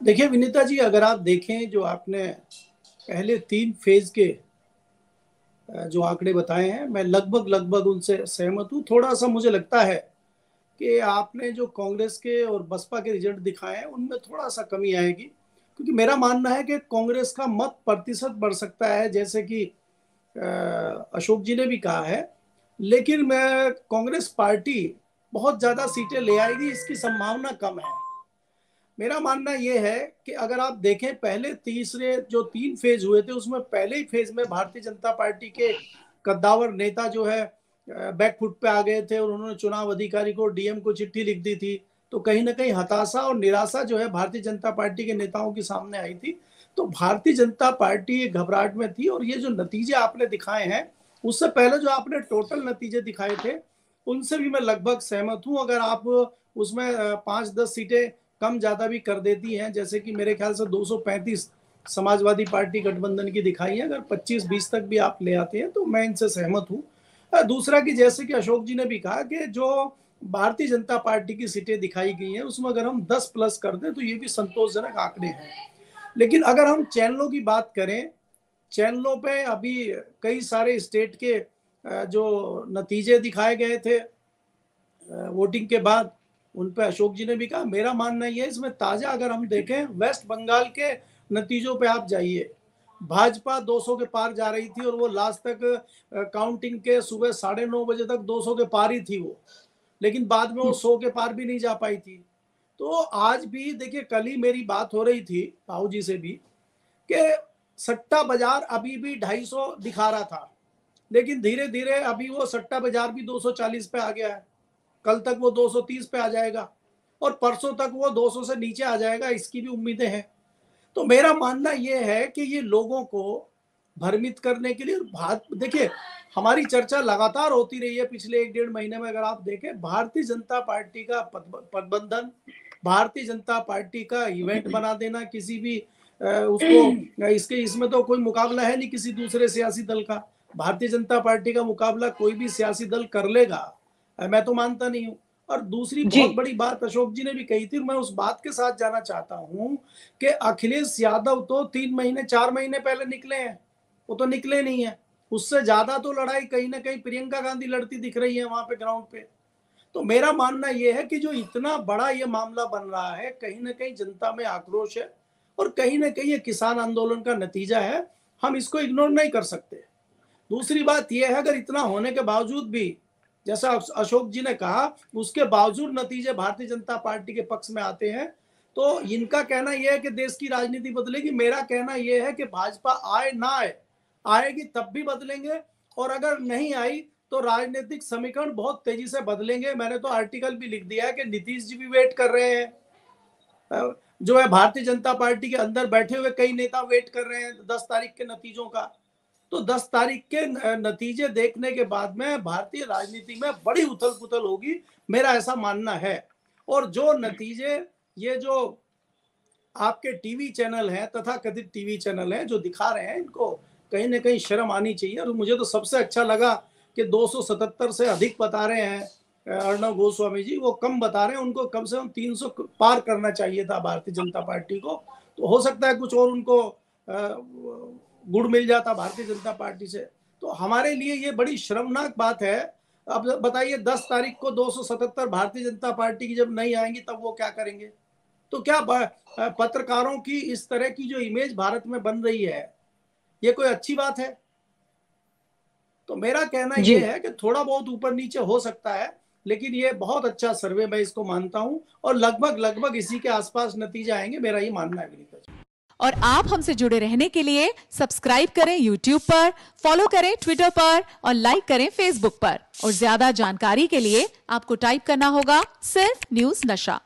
देखिए विनीता जी, अगर आप देखें जो आपने पहले 3 फेज के जो आंकड़े बताए हैं, मैं लगभग लगभग उनसे सहमत हूँ। थोड़ा सा मुझे लगता है कि आपने जो कांग्रेस के और बसपा के रिजल्ट दिखाए हैं उनमें थोड़ा सा कमी आएगी, क्योंकि मेरा मानना है कि कांग्रेस का मत प्रतिशत बढ़ सकता है, जैसे कि अशोक जी ने भी कहा है, लेकिन मैं कांग्रेस पार्टी बहुत ज्यादा सीटें ले आएगी इसकी संभावना कम है। मेरा मानना यह है कि अगर आप देखें पहले तीसरे जो 3 फेज हुए थे उसमें पहले ही फेज में भारतीय जनता पार्टी के कद्दावर नेता जो है बैकफुट पे आ गए थे और उन्होंने चुनाव अधिकारी को, डीएम को चिट्ठी लिख दी थी। तो कहीं ना कहीं हताशा और निराशा जो है भारतीय जनता पार्टी के नेताओं के सामने आई थी। तो भारतीय जनता पार्टी घबराहट में थी, और ये जो नतीजे आपने दिखाए हैं उससे पहले जो आपने टोटल नतीजे दिखाए थे उनसे भी मैं लगभग सहमत हूं। अगर आप उसमें 5-10 सीटें कम ज्यादा भी कर देती हैं, जैसे कि मेरे ख्याल से 235 समाजवादी पार्टी गठबंधन की दिखाई है, अगर 25-20 तक भी आप ले आते हैं तो मैं इनसे सहमत हूँ। दूसरा कि जैसे कि अशोक जी ने भी कहा कि जो भारतीय जनता पार्टी की सीटें दिखाई गई हैं उसमें अगर हम 10 प्लस कर दें तो ये भी संतोषजनक आंकड़े हैं। लेकिन अगर हम चैनलों की बात करें, चैनलों पे अभी कई सारे स्टेट के जो नतीजे दिखाए गए थे वोटिंग के बाद, उन पे अशोक जी ने भी कहा। मेरा मानना ये है, इसमें ताजा अगर हम देखें वेस्ट बंगाल के नतीजों पे आप जाइए, भाजपा 200 के पार जा रही थी और वो लास्ट तक काउंटिंग के सुबह 9:30 बजे तक 200 के पार ही थी वो, लेकिन बाद में वो 100 के पार भी नहीं जा पाई थी। तो आज भी देखिए, कल ही मेरी बात हो रही थी भाऊ जी से भी कि सट्टा बाजार अभी भी 250 दिखा रहा था, लेकिन धीरे धीरे अभी वो सट्टा बाजार भी 240 पे आ गया है। कल तक वो 230 पे आ जाएगा और परसों तक वो 200 से नीचे आ जाएगा, इसकी भी उम्मीदें हैं। तो मेरा मानना ये है कि ये लोगों को भ्रमित करने के लिए देखिए, हमारी चर्चा लगातार होती रही है पिछले 1-1.5 महीने में। अगर आप देखें भारतीय जनता पार्टी का प्रबंधन, भारतीय जनता पार्टी का इवेंट बना देना किसी भी उसको इसमें तो कोई मुकाबला है नहीं किसी दूसरे सियासी दल का। भारतीय जनता पार्टी का मुकाबला कोई भी सियासी दल कर लेगा, मैं तो मानता नहीं हूं। और दूसरी जी। बहुत बड़ी बात अशोक जी ने भी कही थी, मैं उस बात के साथ जाना चाहता हूं कि अखिलेश यादव तो 3-4 महीने पहले निकले हैं, वो तो निकले नहीं है। उससे ज्यादा तो लड़ाई कहीं ना कहीं प्रियंका गांधी लड़ती दिख रही है वहां पे ग्राउंड पे। तो मेरा मानना यह है कि जो इतना बड़ा ये मामला बन रहा है, कहीं ना कहीं जनता में आक्रोश है और कहीं ना कहीं ये किसान आंदोलन का नतीजा है, हम इसको इग्नोर नहीं कर सकते। दूसरी बात यह है, अगर इतना होने के बावजूद भी, जैसा अशोक जी ने कहा, उसके बावजूद नतीजे भारतीय जनता पार्टी के पक्ष में आते हैं, तो इनका कहना यह है कि देश की राजनीति बदलेगी। मेरा कहना यह है कि भाजपा आए ना आए, आएगी तब भी बदलेंगे, और अगर नहीं आई तो राजनीतिक समीकरण बहुत तेजी से बदलेंगे। मैंने तो आर्टिकल भी लिख दिया है कि नीतीश जी भी वेट कर रहे हैं, जो है भारतीय जनता पार्टी के अंदर बैठे हुए कई नेता वेट कर रहे हैं 10 तारीख के नतीजों का। तो 10 तारीख के नतीजे देखने के बाद में भारतीय राजनीति में बड़ी उथल पुथल होगी, मेरा ऐसा मानना है। और जो नतीजे ये जो आपके टीवी चैनल हैं, तथा कथित टीवी चैनल हैं जो दिखा रहे हैं, इनको कहीं ना कहीं शर्म आनी चाहिए। और मुझे तो सबसे अच्छा लगा कि 277 से अधिक बता रहे हैं अर्णव गोस्वामी जी, वो कम बता रहे हैं। उनको कम से कम 300 पार करना चाहिए था भारतीय जनता पार्टी को, तो हो सकता है कुछ और उनको गुड़ मिल जाता भारतीय जनता पार्टी से। तो हमारे लिए ये बड़ी शर्मनाक बात है। अब बताइए 10 तारीख को 277 भारतीय जनता पार्टी की जब नहीं आएंगी तब वो क्या करेंगे? तो क्या पत्रकारों की इस तरह की जो इमेज भारत में बन रही है, ये कोई अच्छी बात है? तो मेरा कहना जी। यह है कि थोड़ा बहुत ऊपर नीचे हो सकता है, लेकिन ये बहुत अच्छा सर्वे मैं इसको मानता हूं, और लगभग लगभग इसी के आसपास नतीजे आएंगे, मेरा ये मानना है विनीता जी। और आप हमसे जुड़े रहने के लिए सब्सक्राइब करें YouTube पर, फॉलो करें Twitter पर और लाइक करें Facebook पर। और ज्यादा जानकारी के लिए आपको टाइप करना होगा सिर्फ न्यूज नशा।